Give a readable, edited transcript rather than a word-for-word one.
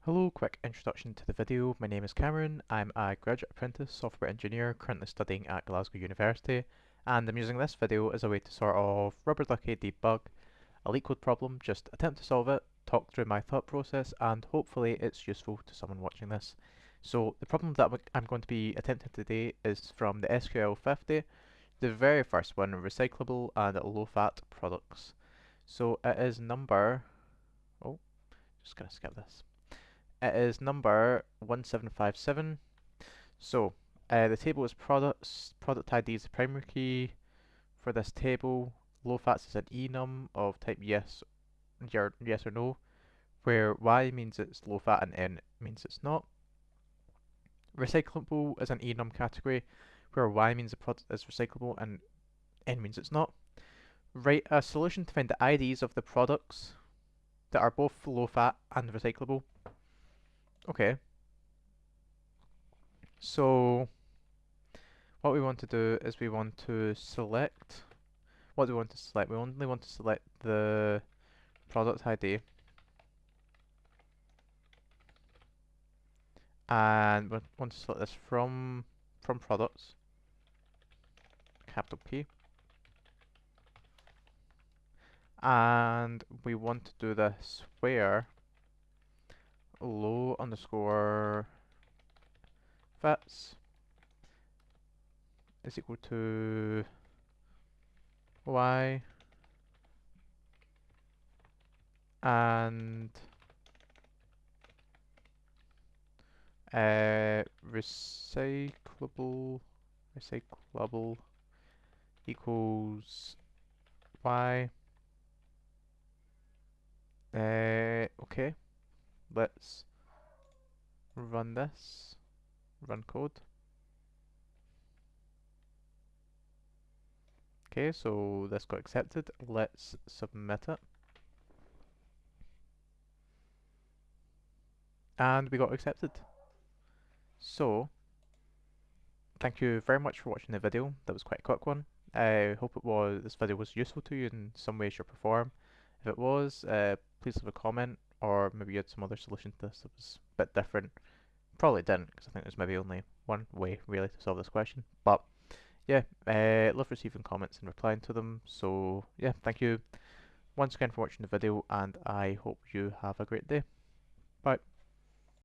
Hello, quick introduction to the video. My name is Cameron. I'm a graduate apprentice software engineer currently studying at Glasgow University, and I'm using this video as a way to sort of rubber ducky debug a LeetCode problem, just attempt to solve it, talk through my thought process, and hopefully it's useful to someone watching this. So the problem that I'm going to be attempting today is from the SQL 50, the very first one, recyclable and low-fat products. So it is number, oh, just gonna skip this. It is number 1757. So, the table is products. Product ID is the primary key for this table. Low fats is an enum of type yes or no, where Y means it's low fat and N means it's not. Recyclable is an enum category, where Y means the product is recyclable and N means it's not. Write a solution to find the IDs of the products that are both low fat and recyclable. Okay, so what we want to do is we want to select, what do we want to select? We only want to select the product ID, and we want to select this from products, capital P, and we want to do this where low underscore fats is equal to Y and recyclable equals Y. Okay, let's run this, run code. Okay, so this got accepted. Let's submit it. And we got accepted. So, thank you very much for watching the video. That was quite a quick one. I hope this video was useful to you in some way, shape or form. If it was, please leave a comment, or maybe you had some other solution to this that was a bit different. Probably didn't, because I think there's maybe only one way really to solve this question. But yeah, love receiving comments and replying to them. So yeah, thank you once again for watching the video, and I hope you have a great day. Bye.